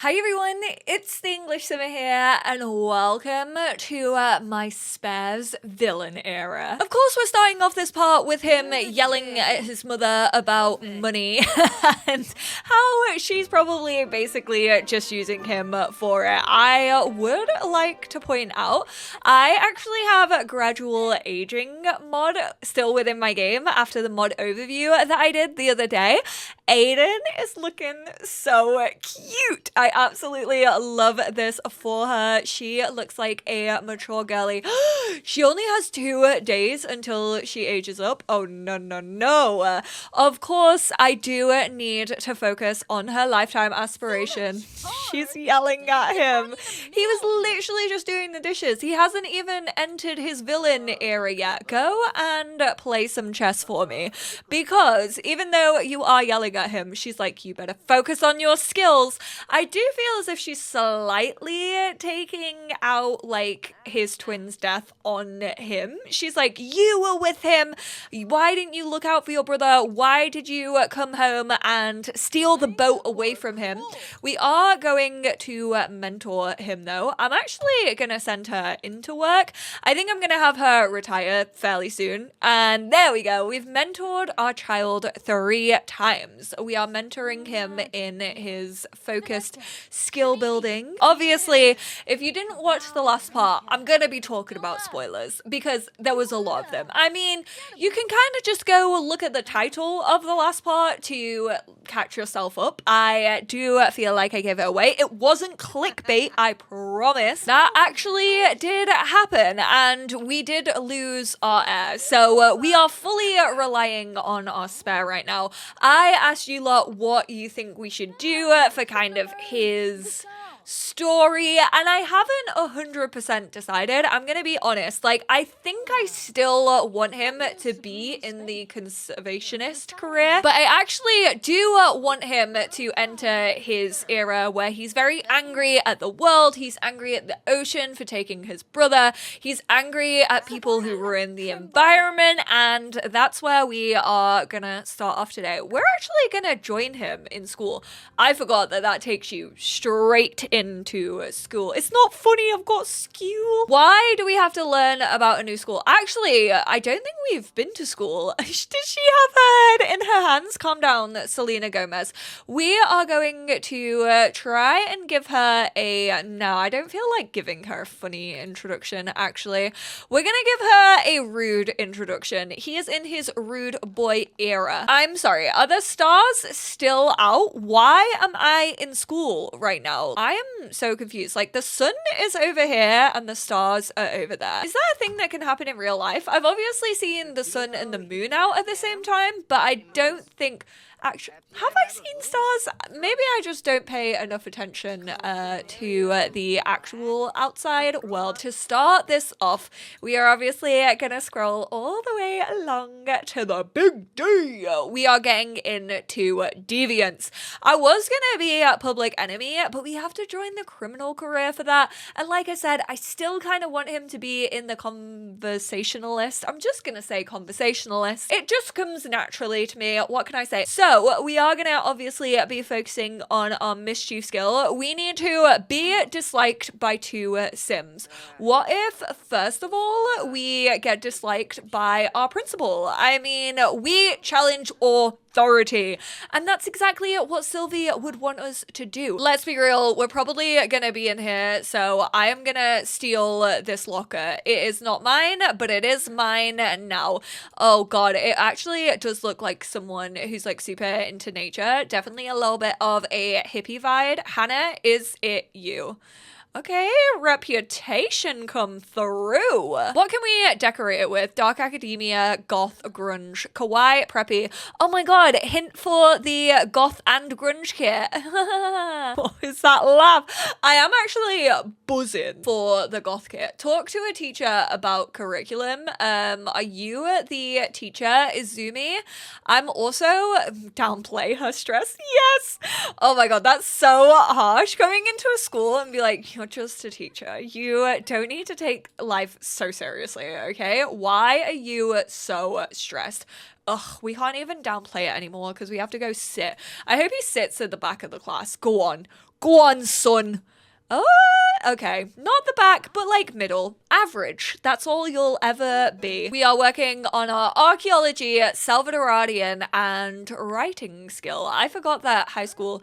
Hi everyone, it's the EnglishSimmer here, and welcome to my spares villain era. Of course, we're starting off this part with him yelling at his mother about money and how she's probably basically just using him for it. I would like to point out, I actually have a gradual aging mod still within my game after the mod overview that I did the other day. Aiden is looking so cute. I absolutely love this for her. She looks like a mature girly. She only has 2 days until she ages up. Oh, no, no, no. Of course, I do need to focus on her lifetime aspiration. She's yelling at him. He was literally just doing the dishes. He hasn't even entered his villain era yet. Go and play some chess for me. Because even though you are yelling at him, she's like, you better focus on your skills. I do feel as if she's slightly taking out like his twin's death on him. She's like, you were with him. Why didn't you look out for your brother? Why did you come home and steal the boat away from him? We are going to mentor him though. I'm actually gonna send her into work. I think I'm gonna have her retire fairly soon. And there we go. We've mentored our child 3 times. We are mentoring him in his focused skill building. Obviously, if you didn't watch the last part, I'm gonna be talking about spoilers because there was a lot of them. I mean, you can kind of just go look at the title of the last part to catch yourself up. I do feel like I gave it away. It wasn't clickbait, I promise. That actually did happen, and we did lose our heir. So we are fully relying on our spare right now. I asked you lot what you think we should do for kind of his story, and I haven't 100% decided. I'm gonna be honest, like, I think I still want him to be in the conservationist career, but I actually do want him to enter his era where he's very angry at the world, he's angry at the ocean for taking his brother, he's angry at people who ruin the environment, and that's where we are gonna start off today. We're actually gonna join him in school. I forgot that that takes you straight into school. It's not funny, I've got school. Why do we have to learn about a new school? Actually, I don't think we've been to school. Did she have her head in her hands? Calm down, Selena Gomez. We are going to try and give her a... No, I don't feel like giving her a funny introduction, actually. We're gonna give her a rude introduction. He is in his rude boy era. I'm sorry, are the stars still out? Why am I in school right now? I am so confused. Like, the sun is over here and the stars are over there. Is that a thing that can happen in real life? I've obviously seen the sun and the moon out at the same time, but I don't think... Actually, have I seen stars? Maybe I just don't pay enough attention to the actual outside world. To start this off, we are obviously going to scroll all the way along to the big D. We are getting into deviance. I was going to be a public enemy, but we have to join the criminal career for that. And like I said, I still kind of want him to be in the conversationalist. I'm just going to say conversationalist. It just comes naturally to me. What can I say? So we are going to obviously be focusing on our mischief skill. We need to be disliked by 2 Sims. What if, first of all, we get disliked by our principal? I mean, we challenge authority, and that's exactly what Sylvie would want us to do. Let's be real, we're probably gonna be in here, so I am gonna steal this locker. It is not mine, but it is mine now. Oh god, it actually does look like someone who's like super into nature. Definitely a little bit of a hippie vibe. Hannah, is it you? Okay, reputation come through. What can we decorate it with? Dark academia, goth, grunge, kawaii, preppy. Oh my god, hint for the goth and grunge kit. What is that laugh? I am actually buzzing for the goth kit. Talk to a teacher about curriculum. Are you the teacher, Izumi? I'm also downplay her stress. Yes. Oh my god, that's so harsh. Coming into a school and be like, you're just a teacher. You don't need to take life so seriously, okay? Why are you so stressed? Ugh, we can't even downplay it anymore because we have to go sit. I hope he sits at the back of the class. Go on. Go on, son. Oh, okay. Not the back, but like middle. Average. That's all you'll ever be. We are working on our archaeology, Salvadoranian, and writing skill. I forgot that high school...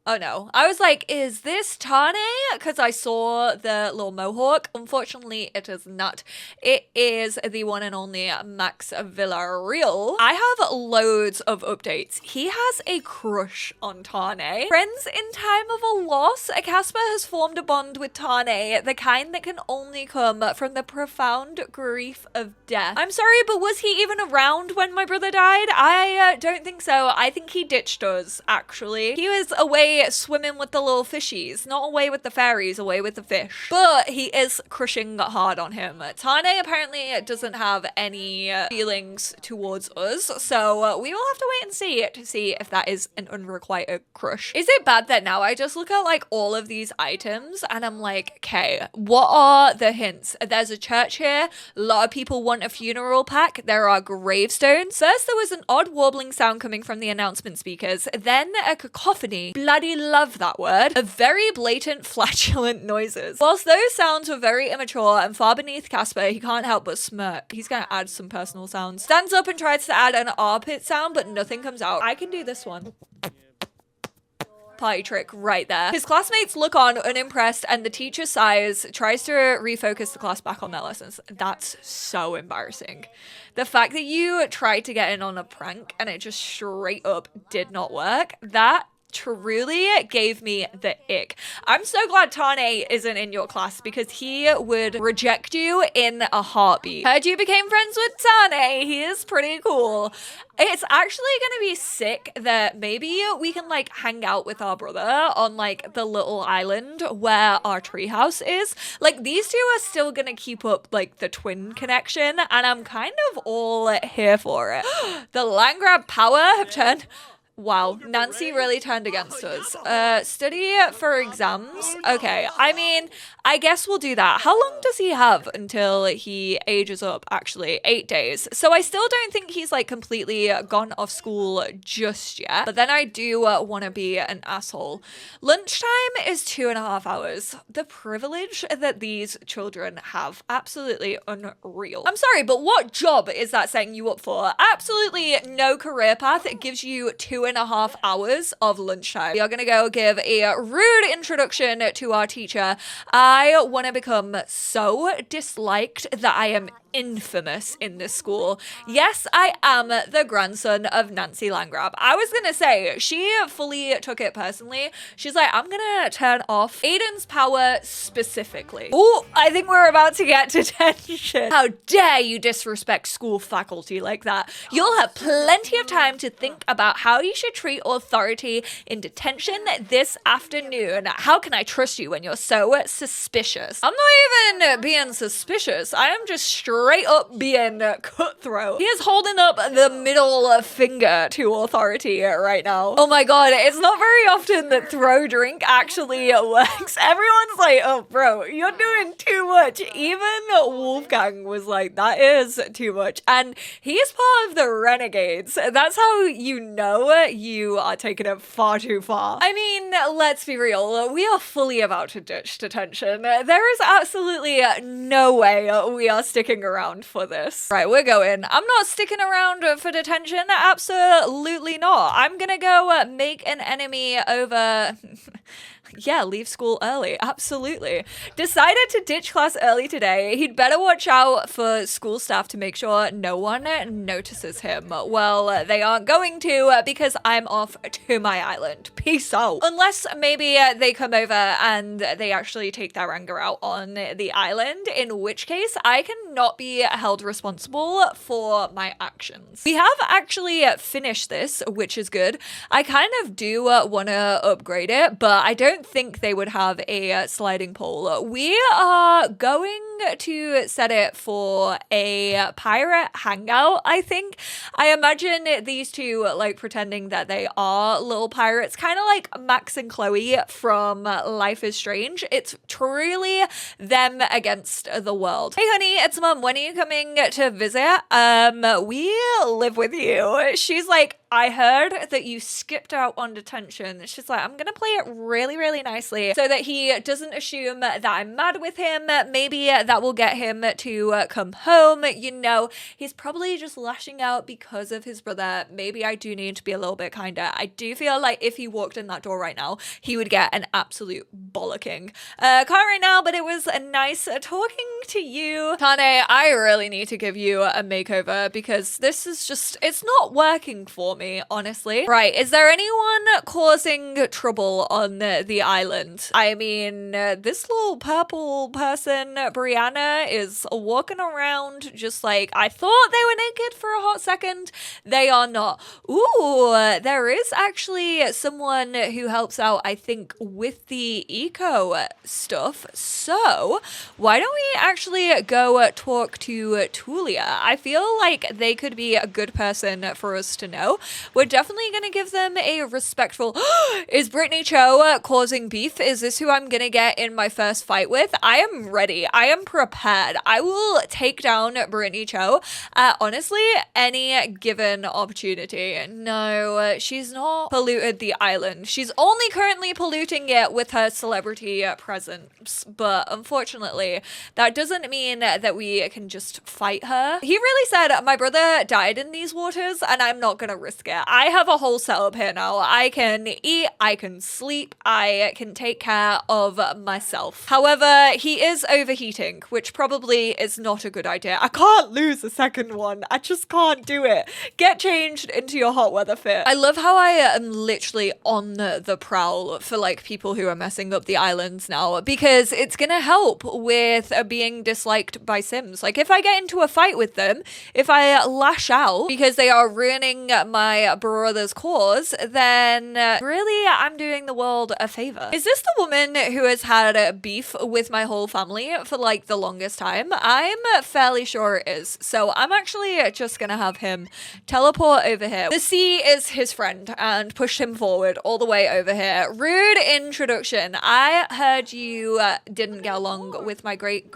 Oh no. I was like, is this Tane? Because I saw the little mohawk. Unfortunately, it is not. It is the one and only Max Villarreal. I have loads of updates. He has a crush on Tane. Friends in time of a loss, Casper has formed a bond with Tane, the kind that can only come from the profound grief of death. I'm sorry, but was he even around when my brother died? I don't think so. I think he ditched us, actually. He was away swimming with the little fishies, not away with the fairies, away with the fish. But he is crushing hard on him. Tane apparently doesn't have any feelings towards us, so we will have to wait and see to see if that is an unrequited crush. Is it bad that now I just look at like all of these items and I'm like, okay, what are the hints? There's a church here. A lot of people want a funeral pack. There are gravestones. First, there was an odd warbling sound coming from the announcement speakers, then a cacophony. Bloody love that word. Of very blatant flatulent noises. Whilst those sounds were very immature and far beneath Casper, he can't help but smirk. He's gonna add some personal sounds. Stands up and tries to add an armpit sound, but nothing comes out. I can do this one. Party trick right there. His classmates look on unimpressed and the teacher sighs, tries to refocus the class back on their lessons. That's so embarrassing. The fact that you tried to get in on a prank and it just straight up did not work, that truly gave me the ick. I'm so glad Tane isn't in your class because he would reject you in a heartbeat. Heard you became friends with Tane. He is pretty cool. It's actually gonna be sick that maybe we can like hang out with our brother on like the little island where our treehouse is. Like these two are still gonna keep up like the twin connection and I'm kind of all here for it. The land grab power have turned... Wow, Nancy really turned against us. Study for exams? Okay, I mean, I guess we'll do that. How long does he have until he ages up, actually? 8 days. So I still don't think he's, like, completely gone off school just yet. But then I do want to be an asshole. Lunchtime is 2.5 hours. The privilege that these children have. Absolutely unreal. I'm sorry, but what job is that setting you up for? Absolutely no career path. It gives you 2.5 hours of lunchtime. We are gonna go give a rude introduction to our teacher. I want to become so disliked that I am infamous in this school. Yes, I am the grandson of Nancy Landgrab. I was gonna say, she fully took it personally. She's like, I'm gonna turn off Aiden's power specifically. Oh, I think we're about to get detention. How dare you disrespect school faculty like that? You'll have plenty of time to think about how you should treat authority in detention this afternoon. How can I trust you when you're so suspicious? I'm not even being suspicious. I am just straight up being cutthroat. He is holding up the middle finger to authority right now. Oh my god, it's not very often that throw drink actually works. Everyone's like, oh bro, you're doing too much. Even Wolfgang was like, that is too much. And he's part of the renegades. That's how you know you are taking it far too far. I mean, let's be real. We are fully about to ditch detention. There is absolutely no way we are sticking around for this. Right, we're going. I'm not sticking around for detention. Absolutely not. I'm gonna go make an enemy over... Yeah, leave school early. Absolutely. Decided to ditch class early today. He'd better watch out for school staff to make sure no one notices him. Well, they aren't going to because I'm off to my island. Peace out. Unless maybe they come over and they actually take their anger out on the island, in which case I cannot be held responsible for my actions. We have actually finished this, which is good. I kind of do want to upgrade it, but I don't didn't think they would have a sliding pole. We are going to set it for a pirate hangout, I think. I imagine these two like pretending that they are little pirates, kind of like Max and Chloe from Life is Strange. It's truly them against the world. Hey honey, it's Mum. When are you coming to visit? We live with you. She's like, I heard that you skipped out on detention. She's like, I'm gonna play it really, really nicely so that he doesn't assume that I'm mad with him. Maybe that will get him to come home. You know, he's probably just lashing out because of his brother. Maybe I do need to be a little bit kinder. I do feel like if he walked in that door right now, he would get an absolute bollocking. Can't right now, but it was a nice talking to you. Tane, I really need to give you a makeover because this is just, it's not working for me, honestly. Right, is there anyone causing trouble on the island? I mean, this little purple person, Brianna, is walking around just like, I thought they were naked for a hot second. They are not. Ooh, there is actually someone who helps out, I think, with the eco stuff. So why don't we actually go talk to Tulia? I feel like they could be a good person for us to know. We're definitely going to give them a respectful... Is Brittany Cho causing beef? Is this who I'm going to get in my first fight with? I am ready. I am prepared. I will take down Brittany Cho at, honestly, any given opportunity. No, she's not polluted the island. She's only currently polluting it with her celebrity presence. But unfortunately, that doesn't mean that we can just fight her. He really said, my brother died in these waters and I'm not going to risk it. I have a whole setup here now. I can eat, I can sleep, I can take care of myself. However, he is overheating, which probably is not a good idea. I can't lose a second one. I just can't do it. Get changed into your hot weather fit. I love how I am literally on the prowl for like people who are messing up the islands now, because it's gonna help with being disliked by Sims. Like if I get into a fight with them, if I lash out because they are ruining my brother's cause, then really I'm doing the world a favor. Is this the woman who has had beef with my whole family for like the longest time? I'm fairly sure it is. So I'm actually just gonna have him teleport over here. The sea is his friend and push him forward all the way over here. Rude introduction. I heard you didn't get along with my great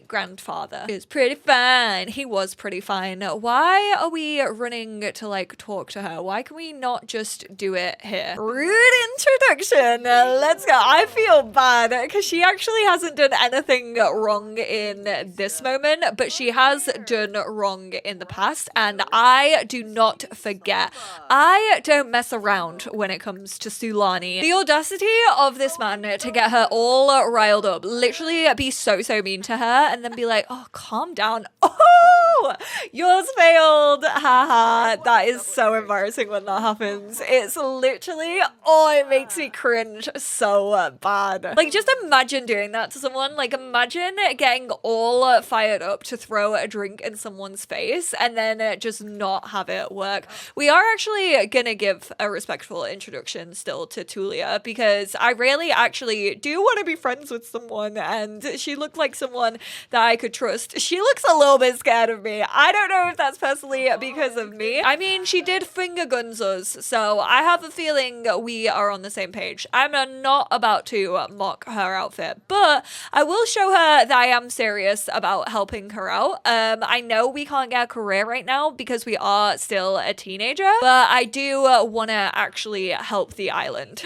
grandfather. He was pretty fine. He was pretty fine. Why are we running to like talk to her? Why can we not just do it here? Rude introduction. Let's go. I feel bad because she actually hasn't done anything wrong in this moment, but she has done wrong in the past, and I do not forget. I don't mess around when it comes to Sulani. The audacity of this man to get her all riled up, literally be so mean to her and then be like, oh, calm down. Oh, yours failed. Haha. That is so embarrassing when that happens. It's literally, oh, it makes me cringe so bad. Like, just imagine doing that to someone. Like, imagine getting all fired up to throw a drink in someone's face and then just not have it work. We are actually gonna give a respectful introduction still to Tulia because I really actually do want to be friends with someone, and she looked like someone that I could trust. She looks a little bit scared of me. I don't know if that's personally because of me. I mean, she did finger guns us, so I have a feeling we are on the same page. I'm not about to mock her outfit, but I will show her that I am serious about helping her out. I know we can't get a career right now because we are still a teenager, but I do want to actually help the island.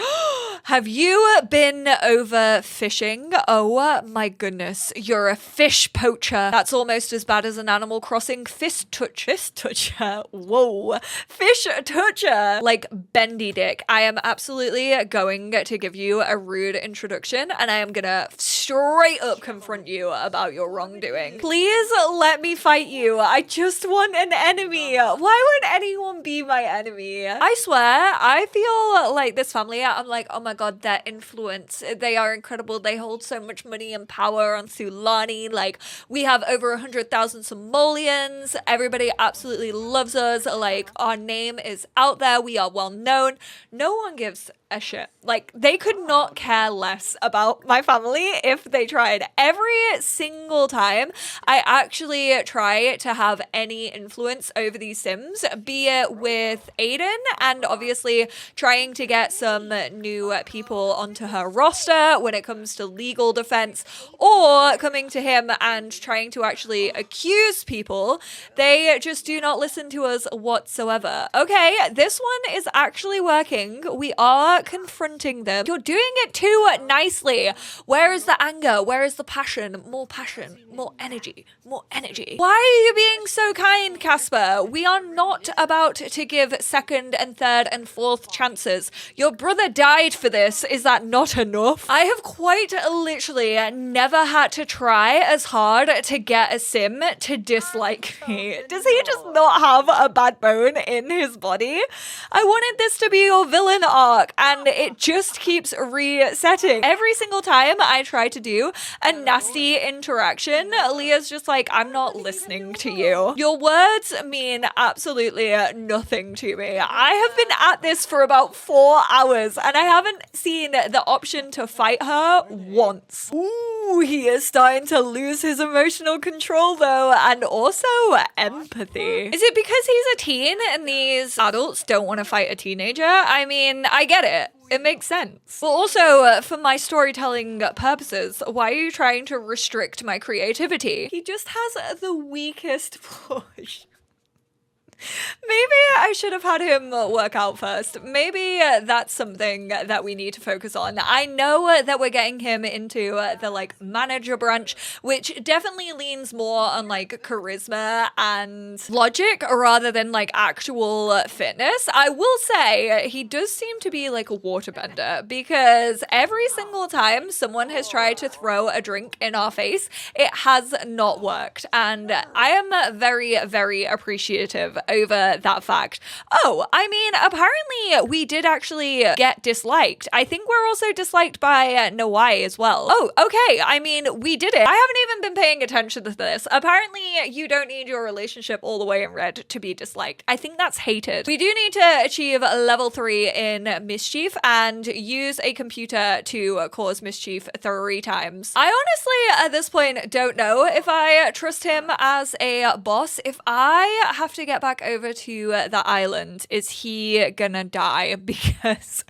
Have you been overfishing? Oh my goodness, you're a fish poacher. That's almost as bad as an Animal Crossing fist toucher. Whoa, fish toucher. Like Bendy Dick. I am absolutely going to give you a rude introduction, and I am gonna straight up confront you about your wrongdoing. Please let me fight you. I just want an enemy. Why would anyone be my enemy? I swear, I feel like this family, I'm like, oh my god, their influence, they are incredible. They hold so much money and power on Sulani. Like, we have over 100,000 Somalians. Everybody absolutely loves us. Like, our name is out there. We are well known. No one gives a shit. Like, they could not care less about my family if they tried. Every single time I actually try to have any influence over these Sims, be it with Aiden and obviously trying to get some new people onto her roster when it comes to legal defense, or coming to him and trying to actually accuse people, they just do not listen to us whatsoever. Okay, this one is actually working. We are confronting them. You're doing it too nicely. Where is the anger? Where is the passion? More energy, more energy. Why are you being so kind, Casper? We are not about to give second and third and fourth chances. Your brother died for this. Is that not enough? I have quite literally never had to try as hard to get a Sim to dislike me. Does he just not have a bad bone in his body? I wanted this to be your villain arc, and it just keeps resetting. Every single time I try to do a nasty interaction, Leah's just like, I'm not listening to you. Your words mean absolutely nothing to me. I have been at this for about 4 hours and I haven't seen the option to fight her once. Ooh, he is starting to lose his emotional control though, and also empathy. Is it because he's a teen and these adults don't want to fight a teenager? I mean, I get it. It makes sense. But also, for my storytelling purposes, why are you trying to restrict my creativity? He just has the weakest push. Maybe I should have had him work out first. Maybe that's something that we need to focus on. I know that we're getting him into the like manager branch, which definitely leans more on like charisma and logic rather than like actual fitness. I will say he does seem to be like a waterbender, because every single time someone has tried to throw a drink in our face, it has not worked. And I am very, very appreciative over that fact. Oh, I mean, apparently we did actually get disliked. I think we're also disliked by Nawai as well. Oh, okay. I mean, we did it. I haven't even been paying attention to this. Apparently, you don't need your relationship all the way in red to be disliked. I think that's hated. We do need to achieve level 3 in mischief and use a computer to cause mischief 3 times. I honestly, at this point, don't know if I trust him as a boss. If I have to get back over to the island, is he gonna die? Because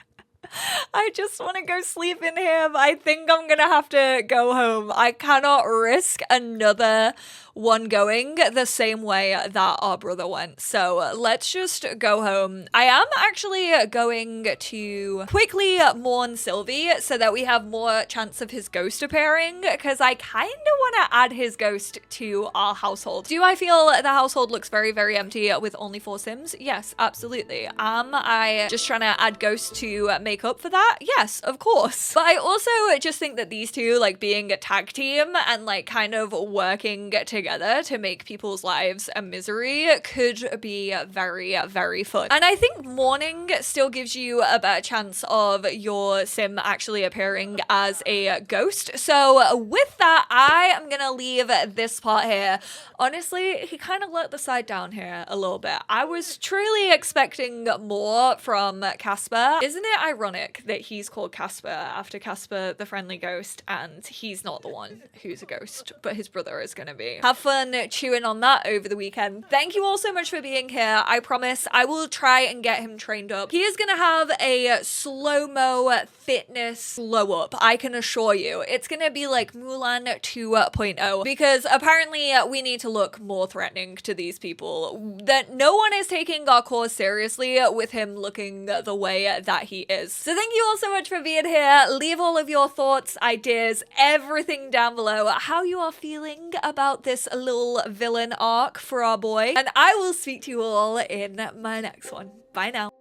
I just want to go sleep in him. I think I'm gonna have to go home. I cannot risk another one going the same way that our brother went. So let's just go home. I am actually going to quickly mourn Sylvie so that we have more chance of his ghost appearing, because I kind of want to add his ghost to our household. Do I feel the household looks very, very empty with only 4 Sims? Yes, absolutely. Am I just trying to add ghosts to make up for that? Yes, of course. But I also just think that these two, like being a tag team and like kind of working together to make people's lives a misery, could be very, very fun. And I think mourning still gives you a better chance of your Sim actually appearing as a ghost. So with that, I am gonna leave this part here. Honestly, he kind of let the side down here a little bit. I was truly expecting more from Casper. Isn't it ironic that he's called Casper after Casper the Friendly Ghost, and he's not the one who's a ghost, but his brother is gonna be? Have fun chewing on that over the weekend. Thank you all so much for being here. I promise I will try and get him trained up. He is gonna have a slow-mo fitness glow up, I can assure you. It's gonna be like Mulan 2.0, because apparently we need to look more threatening to these people. That no one is taking our cause seriously with him looking the way that he is. So thank you all so much for being here. Leave all of your thoughts, ideas, everything down below, how you are feeling about this little villain arc for our boy. And I will speak to you all in my next one. Bye now.